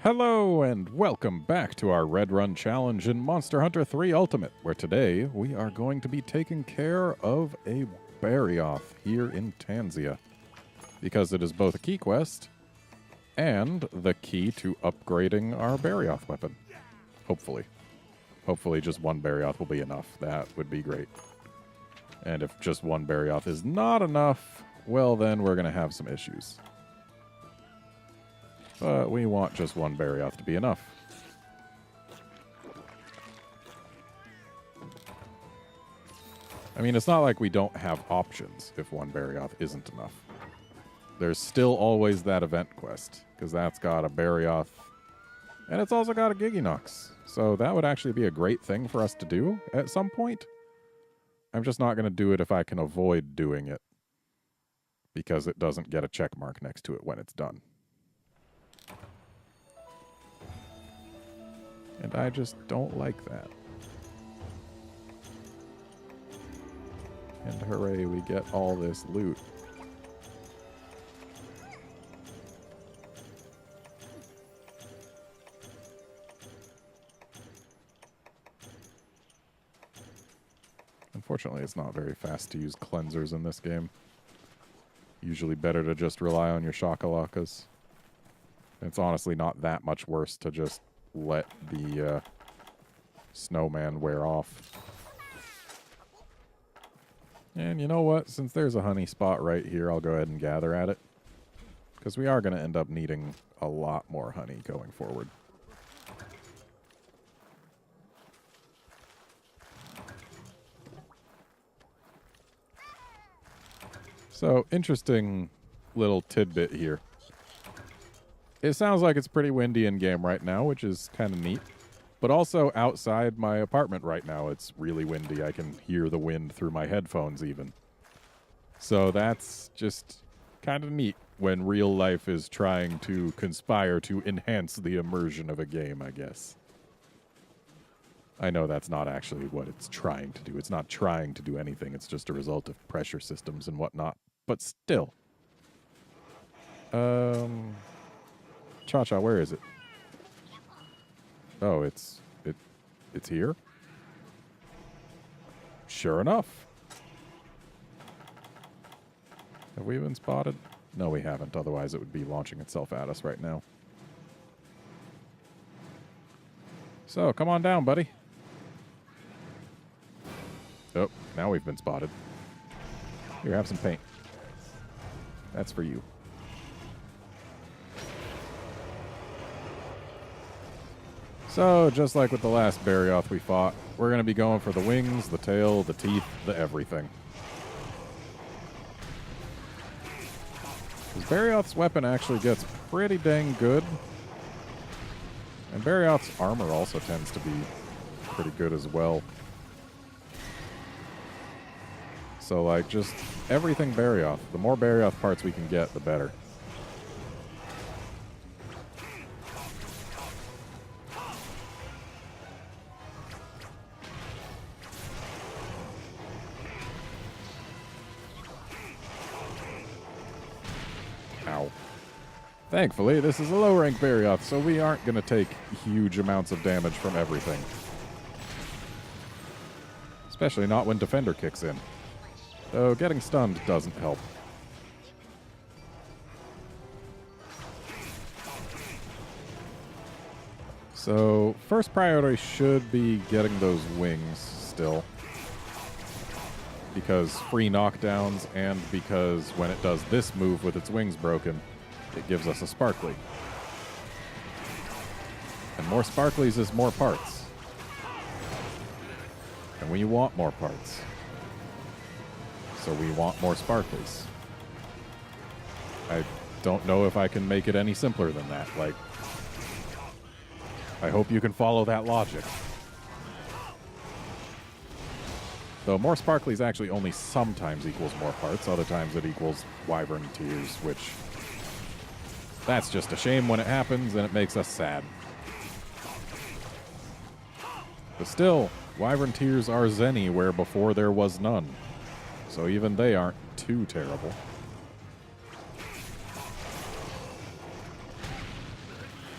Hello and welcome back to our RedRun challenge in Monster Hunter 3 Ultimate, where today we are going to be taking care of a Barioth here in Tanzia, because it is both a key quest and the key to upgrading our Barioth weapon. Hopefully. Hopefully just one Barioth will be enough. That would be great. And if just one Barioth is not enough, well then we're going to have some issues. But we want just one Barioth to be enough. I mean, it's not like we don't have options if one Barioth isn't enough. There's still always that event quest, because that's got a Barioth, and it's also got a Giginox. So that would actually be a great thing for us to do at some point. I'm just not going to do it if I can avoid doing it, because it doesn't get a check mark next to it when it's done. And I just don't like that. And hooray, we get all this loot. Unfortunately, it's not very fast to use cleansers in this game. Usually better to just rely on your shakalakas. It's honestly not that much worse to just let the snowman wear off. And you know what? Since there's a honey spot right here, I'll go ahead and gather at it. Because we are going to end up needing a lot more honey going forward. So, interesting little tidbit here. It sounds like it's pretty windy in-game right now, which is kind of neat. But also outside my apartment right now, it's really windy. I can hear the wind through my headphones even. So that's just kind of neat when real life is trying to conspire to enhance the immersion of a game, I guess. I know that's not actually what it's trying to do. It's not trying to do anything. It's just a result of pressure systems and whatnot. But still. Cha-Cha, where is it? Oh, it's here? Sure enough. Have we been spotted? No, we haven't. Otherwise, it would be launching itself at us right now. So, come on down, buddy. Oh, now we've been spotted. Here, have some paint. That's for you. So, just like with the last Barioth we fought, we're going to be going for the wings, the tail, the teeth, the everything. Because Barioth's weapon actually gets pretty dang good. And Barioth's armor also tends to be pretty good as well. So, like, just everything Barioth. The more Barioth parts we can get, the better. Ow. Thankfully, this is a low-rank Barioth, so we aren't going to take huge amounts of damage from everything. Especially not when Defender kicks in. Though getting stunned doesn't help. So, first priority should be getting those wings still. Because free knockdowns, and because when it does this move with its wings broken, it gives us a sparkly. And more sparklies is more parts. And we want more parts. So we want more sparklies. I don't know if I can make it any simpler than that. Like, I hope you can follow that logic. Though more sparklies actually only sometimes equals more parts. Other times it equals wyvern tears, which... that's just a shame when it happens, and it makes us sad. But still, wyvern tears are Zenny where before there was none. So even they aren't too terrible.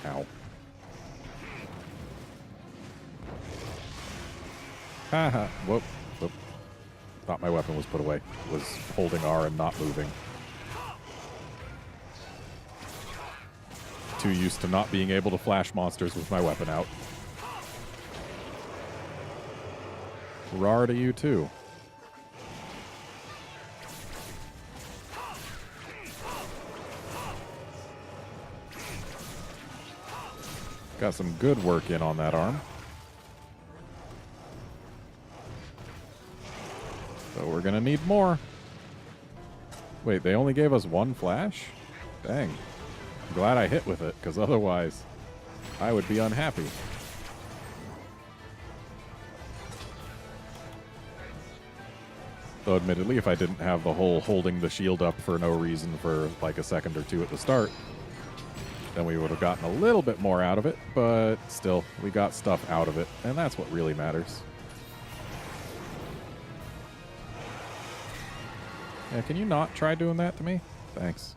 Ow. Haha. Whoop. Whoop. Thought my weapon was put away. Was holding R and not moving. Too used to not being able to flash monsters with my weapon out. Rar to you too. Got some good work in on that arm. So we're gonna need more. Wait, they only gave us one flash? Dang. I'm glad I hit with it, because otherwise I would be unhappy. Though admittedly, if I didn't have the whole holding the shield up for no reason for like a second or two at the start, then we would have gotten a little bit more out of it, but still, we got stuff out of it, and that's what really matters. Yeah, can you not try doing that to me? Thanks.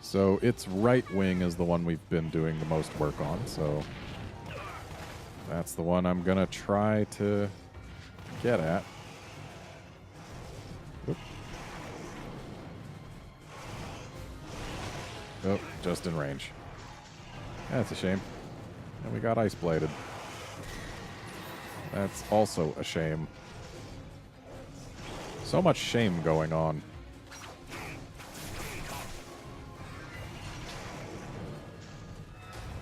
So its right wing is the one we've been doing the most work on, so that's the one I'm gonna try to get at. Oop. Oh, just in range. That's a shame. And we got ice bladed. That's also a shame. So much shame going on.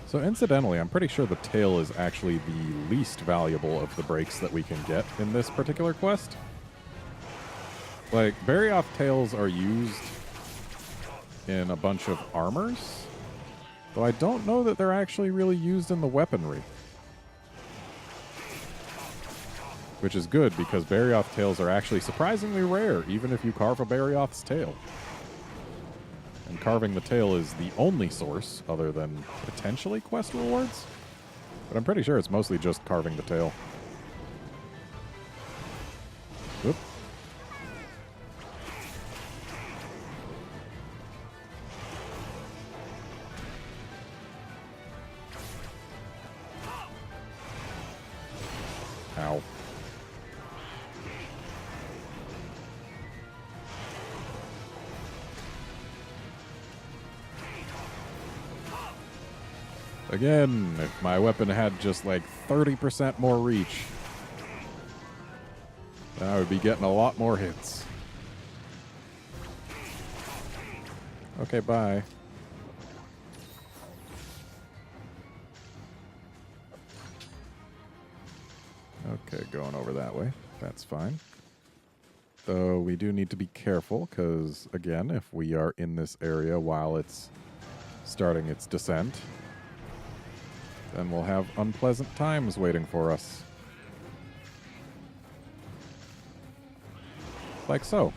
So incidentally, I'm pretty sure the tail is actually the least valuable of the breaks that we can get in this particular quest. Like, bury-off tails are used in a bunch of armors, though I don't know that they're actually really used in the weaponry. Which is good, because bury-off tails are actually surprisingly rare, even if you carve a bury-off's tail. And carving the tail is the only source, other than potentially quest rewards. But I'm pretty sure it's mostly just carving the tail. Oop. Ow. Again, if my weapon had just like 30% more reach, then I would be getting a lot more hits. Okay, bye. Okay, going over that way. That's fine. Though we do need to be careful, because, again, if we are in this area while it's starting its descent, then we'll have unpleasant times waiting for us. Like so.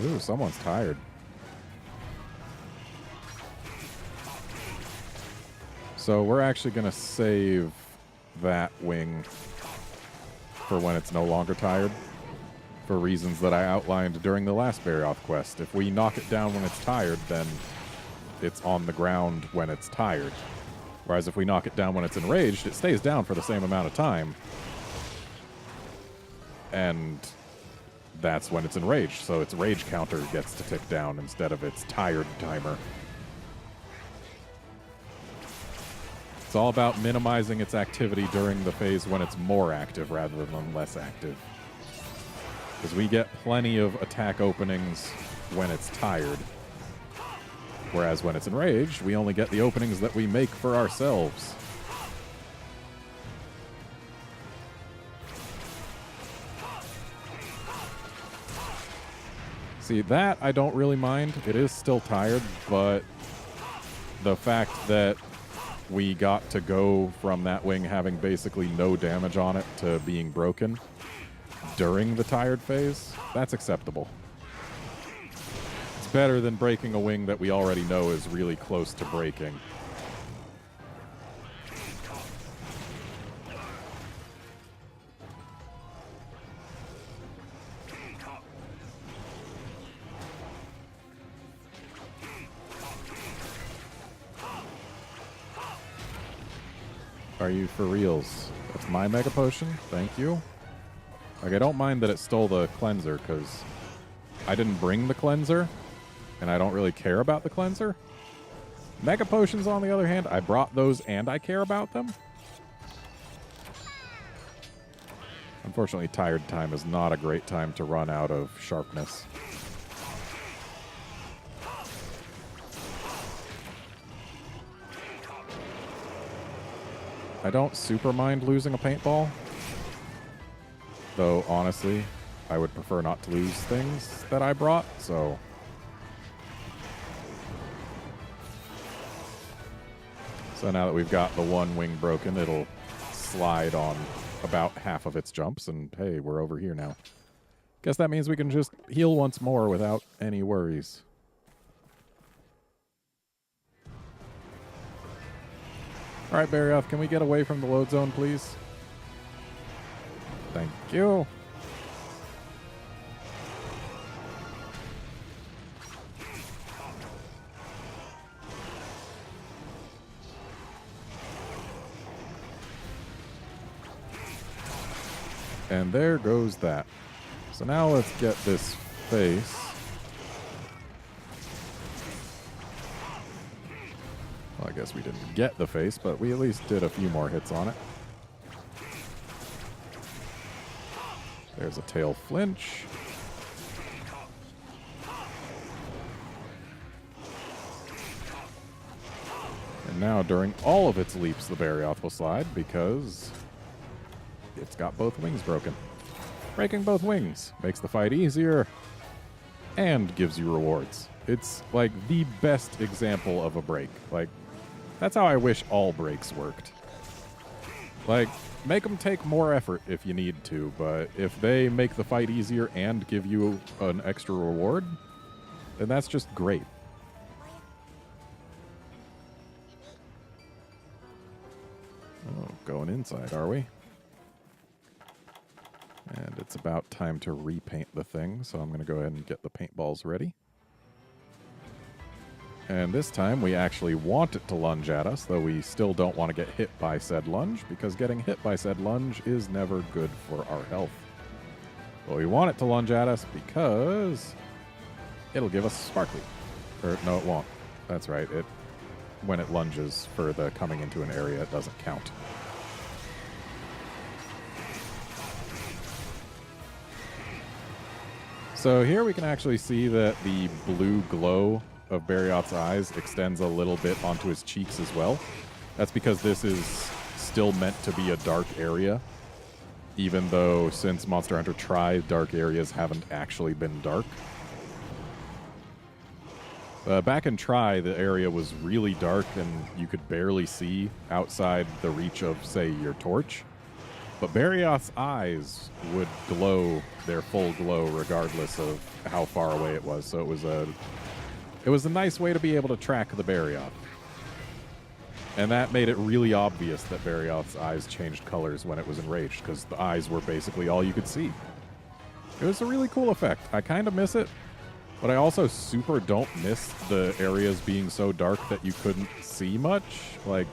Ooh, someone's tired. So we're actually going to save that wing for when it's no longer tired, for reasons that I outlined during the last bury-off quest. If we knock it down when it's tired, then it's on the ground when it's tired. Whereas if we knock it down when it's enraged, it stays down for the same amount of time. And that's when it's enraged, so its rage counter gets to tick down instead of its tired timer. It's all about minimizing its activity during the phase when it's more active rather than less active. Because we get plenty of attack openings when it's tired. Whereas when it's enraged, we only get the openings that we make for ourselves. See, that I don't really mind. It is still tired, but the fact that we got to go from that wing having basically no damage on it to being broken during the tired phase, that's acceptable. It's better than breaking a wing that we already know is really close to breaking. Are you for reals? That's my Mega Potion? Thank you. Like, I don't mind that it stole the cleanser, because I didn't bring the cleanser, and I don't really care about the cleanser. Mega Potions, on the other hand, I brought those and I care about them. Unfortunately, tired time is not a great time to run out of sharpness. I don't super mind losing a paintball. Though, honestly, I would prefer not to lose things that I brought, so... So now that we've got the one wing broken, it'll slide on about half of its jumps, and hey, we're over here now. Guess that means we can just heal once more without any worries. Alright, Barryoth, can we get away from the load zone, please? Thank you. And there goes that. So now let's get this face. Well, I guess we didn't get the face, but we at least did a few more hits on it. There's a tail flinch. And now during all of its leaps, the Barryoth will slide because it's got both wings broken. Breaking both wings makes the fight easier and gives you rewards. It's like the best example of a break. Like, that's how I wish all breaks worked. Like, make them take more effort if you need to, but if they make the fight easier and give you an extra reward, then that's just great. Oh, going inside, are we? And it's about time to repaint the thing, so I'm going to go ahead and get the paintballs ready. And this time we actually want it to lunge at us, though we still don't want to get hit by said lunge, because getting hit by said lunge is never good for our health. But we want it to lunge at us because it'll give us sparkly. Or, no, it won't. That's right. When it lunges for the coming into an area, it doesn't count. So here we can actually see that the blue glow of Barryoth's eyes extends a little bit onto his cheeks as well. That's because this is still meant to be a dark area, even though since Monster Hunter Tri, dark areas haven't actually been dark. Back in Tri, the area was really dark and you could barely see outside the reach of, say, your torch. But Barryoth's eyes would glow their full glow regardless of how far away it was. So it was a nice way to be able to track the Barryoth. And that made it really obvious that Barryoth's eyes changed colors when it was enraged, because the eyes were basically all you could see. It was a really cool effect. I kind of miss it, but I also super don't miss the areas being so dark that you couldn't see much. Like,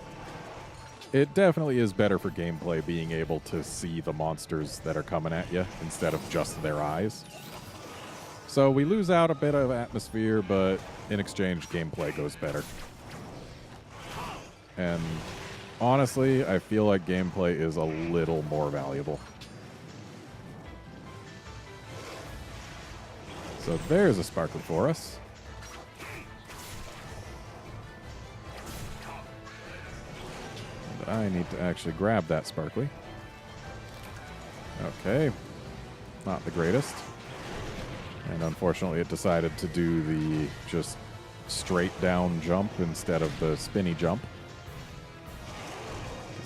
it definitely is better for gameplay being able to see the monsters that are coming at you instead of just their eyes. So we lose out a bit of atmosphere, but in exchange, gameplay goes better. And honestly, I feel like gameplay is a little more valuable. So there's a sparkler for us. And I need to actually grab that sparkly. Okay. Not the greatest. And unfortunately, it decided to do the just straight down jump instead of the spinny jump.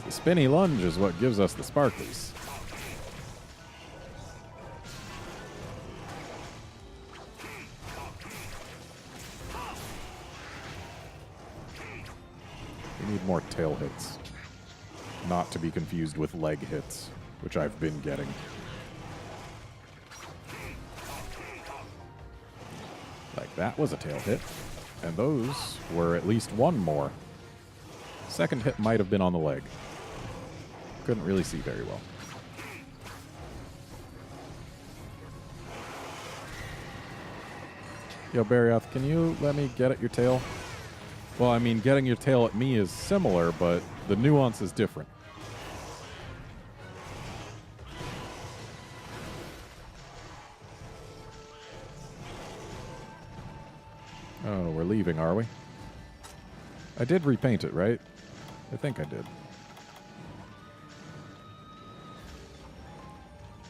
The spinny lunge is what gives us the sparklies. We need more tail hits. Not to be confused with leg hits, which I've been getting. Like, that was a tail hit. And those were at least one more. Second hit might have been on the leg. couldn't really see very well. Yo, Barryoth, can you let me get at your tail? Well, I mean, getting your tail at me is similar, but the nuance is different. Oh, we're leaving, are we? I did repaint it, right? I think I did.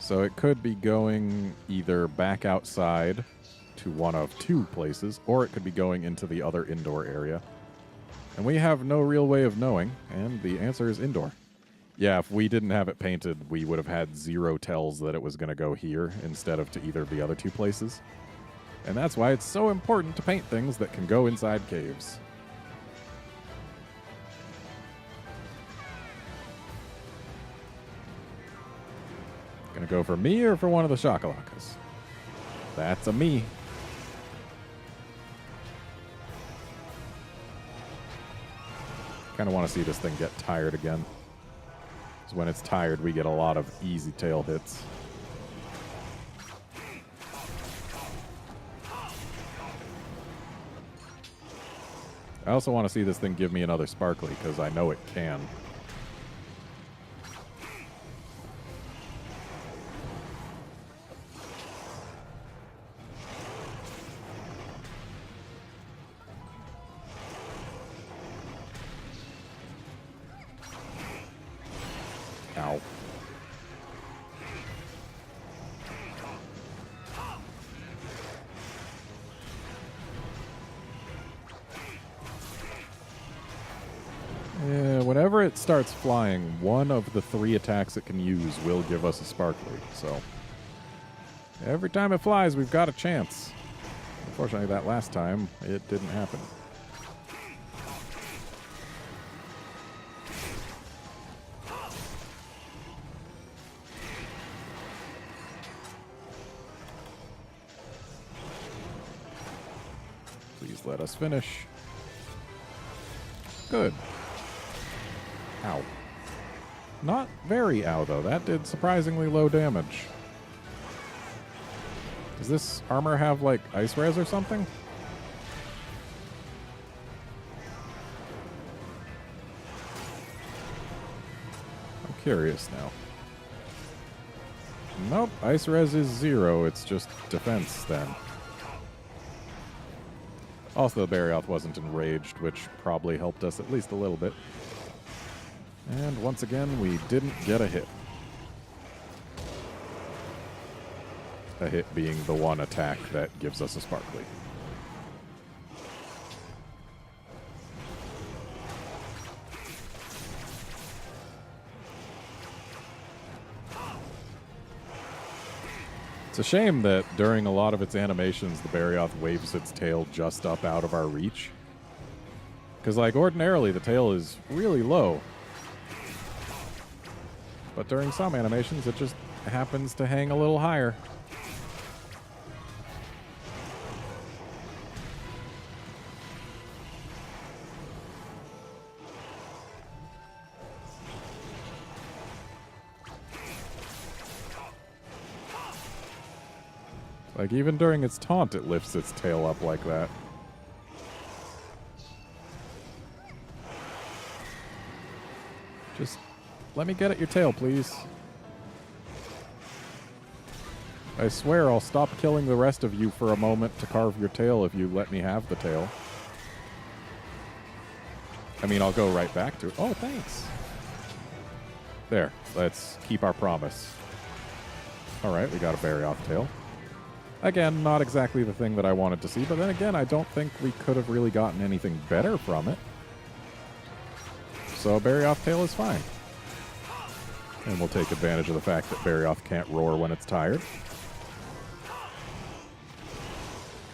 So it could be going either back outside to one of two places, or it could be going into the other indoor area. And we have no real way of knowing, and the answer is indoor. Yeah, if we didn't have it painted, we would have had zero tells that it was going to go here instead of to either of the other two places. And that's why it's so important to paint things that can go inside caves. Gonna go for me or for one of the shakalakas? That's a me. Kind of want to see this thing get tired again. Because when it's tired, we get a lot of easy tail hits. I also want to see this thing give me another sparkly, because I know it can. Ow. Yeah, whenever it starts flying, one of the 3 attacks it can use will give us a sparkly. So every time it flies, we've got a chance. Unfortunately, that last time, it didn't happen. Please let us finish. Good. Ow. Not very ow, though. That did surprisingly low damage. Does this armor have, like, ice res or something? I'm curious now. Nope, ice res is 0. It's just defense then. Also, the Barryoth wasn't enraged, which probably helped us at least a little bit. And once again, we didn't get a hit. A hit being the one attack that gives us a sparkly. It's a shame that during a lot of its animations, the Barryoth waves its tail just up out of our reach. Because, like, ordinarily, the tail is really low. But during some animations, it just happens to hang a little higher. Like, even during its taunt, it lifts its tail up like that. Just let me get at your tail, please. I swear I'll stop killing the rest of you for a moment to carve your tail if you let me have the tail. I mean, I'll go right back to it. Oh, thanks. There. Let's keep our promise. All right, we got a Barryoth tail. Again, not exactly the thing that I wanted to see, but then again, I don't think we could have really gotten anything better from it. So a Barryoth tail is fine. And we'll take advantage of the fact that Barryoth can't roar when it's tired.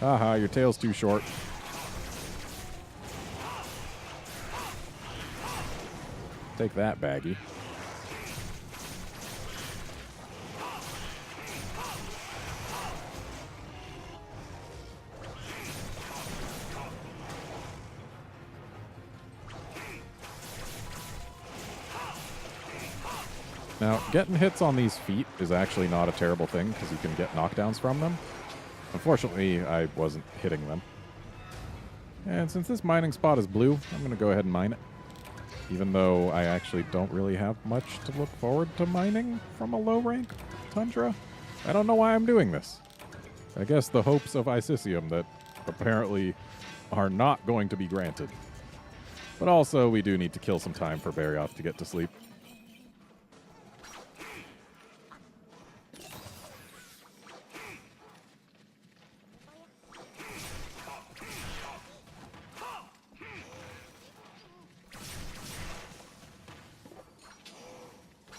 Haha, your tail's too short. Take that, Baggy. Now, getting hits on these feet is actually not a terrible thing because you can get knockdowns from them. Unfortunately, I wasn't hitting them. And since this mining spot is blue, I'm going to go ahead and mine it. Even though I actually don't really have much to look forward to mining from a low-rank tundra. I don't know why I'm doing this. I guess the hopes of Isicium that apparently are not going to be granted. But also, we do need to kill some time for Barioth to get to sleep.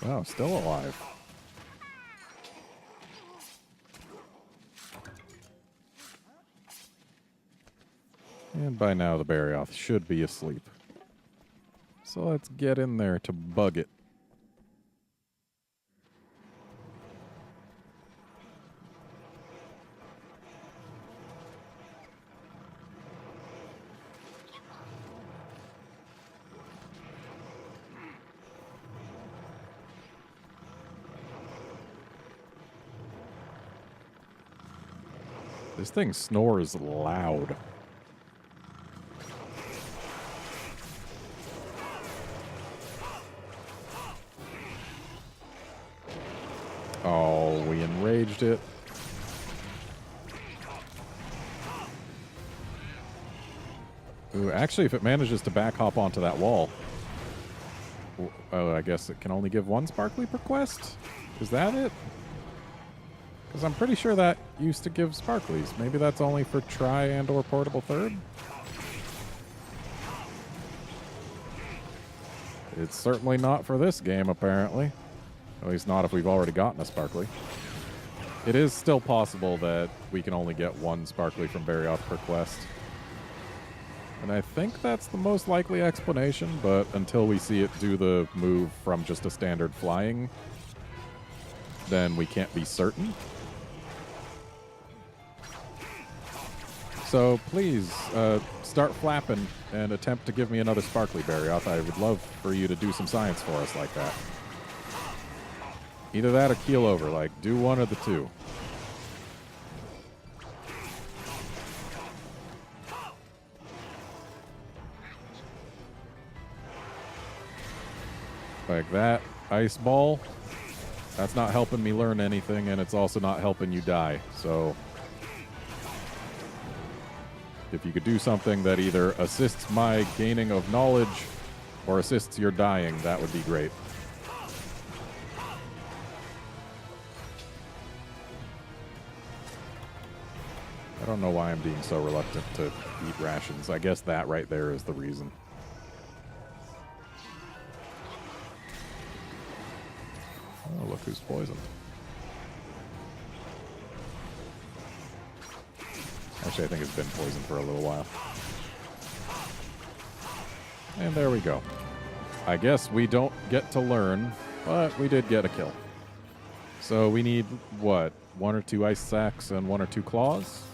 Wow, still alive. And by now the Barioth should be asleep. So let's get in there to bug it. This thing snores loud. Oh, we enraged it. Ooh, actually, if it manages to back hop onto that wall... Oh, I guess it can only give one sparkly per quest? Is that it? Because I'm pretty sure that used to give sparklies. Maybe that's only for try and or portable third? It's certainly not for this game, apparently. At least not if we've already gotten a sparkly. It is still possible that we can only get one sparkly from Barioth per quest. And I think that's the most likely explanation, but until we see it do the move from just a standard flying, then we can't be certain. So please, start flapping and attempt to give me another sparkly, Barioth. I would love for you to do some science for us like that. Either that or keel over. Like, do one of the two. Like that ice ball. That's not helping me learn anything, and it's also not helping you die. So if you could do something that either assists my gaining of knowledge or assists your dying, that would be great. I don't know why I'm being so reluctant to eat rations. I guess that right there is the reason. Oh, look who's poisoned. Actually, I think it's been poisoned for a little while. And there we go. I guess we don't get to learn, but we did get a kill. So we need, what, 1 or 2 ice sacks and 1 or 2 claws?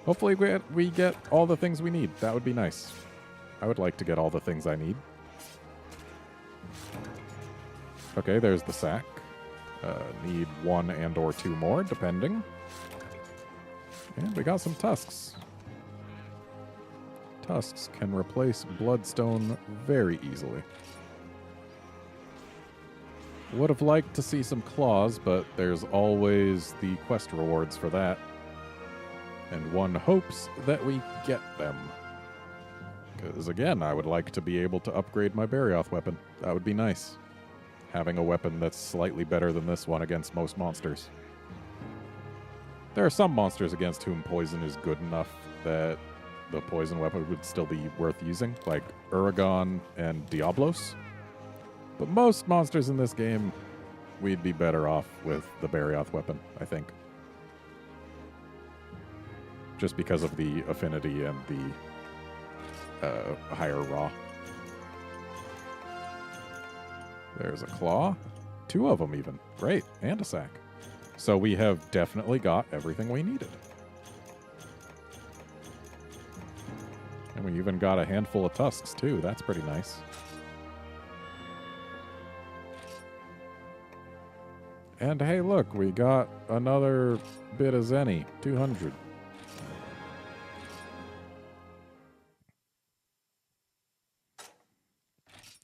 Hopefully we get all the things we need. That would be nice. I would like to get all the things I need. Okay, there's the sack. Need 1 and or 2 more, depending. And we got some tusks. Tusks can replace bloodstone very easily. Would have liked to see some claws, but there's always the quest rewards for that. And one hopes that we get them. Because, again, I would like to be able to upgrade my Barioth weapon. That would be nice. Having a weapon that's slightly better than this one against most monsters. There are some monsters against whom poison is good enough that the poison weapon would still be worth using, like Uragon and Diablos. But most monsters in this game, we'd be better off with the Barioth weapon, I think. Just because of the affinity and the higher raw. There's a claw. 2 of them even. Great. And a sack. So we have definitely got everything we needed. And we even got a handful of tusks, too. That's pretty nice. And hey, look, we got another bit of Zenny, 200.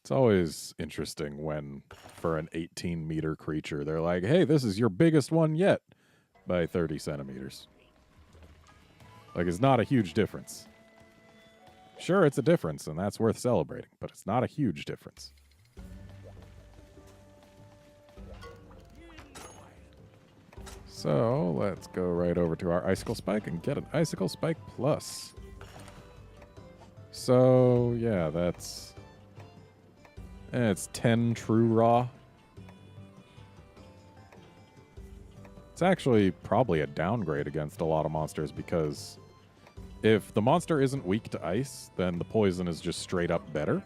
It's always interesting when, for an 18-meter creature, they're like, hey, this is your biggest one yet by 30 centimeters. Like, it's not a huge difference. Sure, it's a difference, and that's worth celebrating, but it's not a huge difference. So, let's go right over to our Icicle Spike and get an Icicle Spike Plus. So, yeah, that's... it's 10 true raw. It's actually probably a downgrade against a lot of monsters because if the monster isn't weak to ice, then the poison is just straight up better.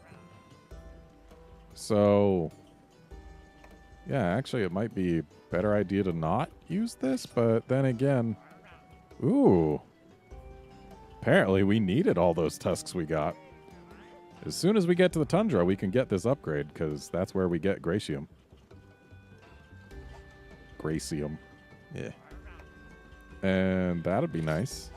So, yeah, actually it might be a better idea to not use this, but then again, ooh. Apparently we needed all those tusks we got. As soon as we get to the tundra, we can get this upgrade, because that's where we get Gratium. Gratium. Yeah. And that'd be nice.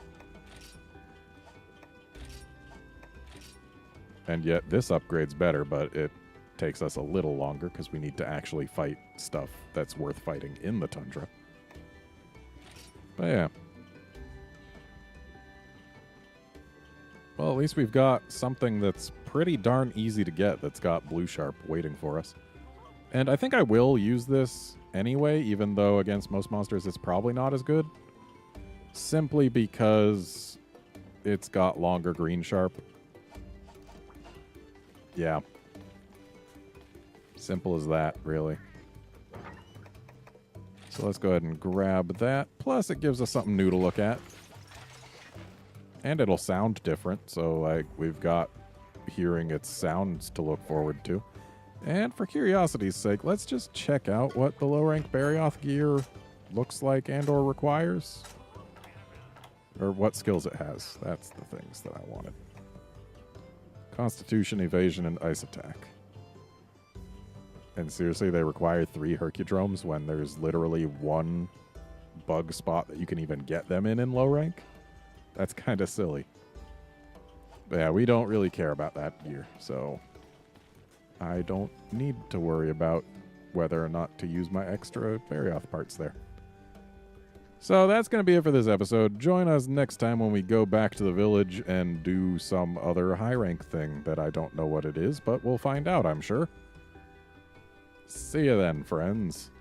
And yet this upgrade's better, but it takes us a little longer, because we need to actually fight stuff that's worth fighting in the tundra. But yeah. Well, at least we've got something that's pretty darn easy to get that's got Blue Sharp waiting for us. And I think I will use this anyway, even though against most monsters it's probably not as good. Simply because it's got longer Green Sharp. Yeah. Simple as that, really. So let's go ahead and grab that. Plus, it gives us something new to look at. And it'll sound different, so like we've got hearing its sounds to look forward to. And for curiosity's sake, let's just check out what the low-rank Barioth gear looks like and or requires. Or what skills it has. That's the things that I wanted. Constitution, Evasion, and Ice Attack. And seriously, they require 3 Hercudromes when there's literally 1 bug spot that you can even get them in low rank? That's kind of silly. But yeah, we don't really care about that gear, so I don't need to worry about whether or not to use my extra Barioth parts there. So that's going to be it for this episode. Join us next time when we go back to the village and do some other high rank thing that I don't know what it is, but we'll find out, I'm sure. See you then, friends.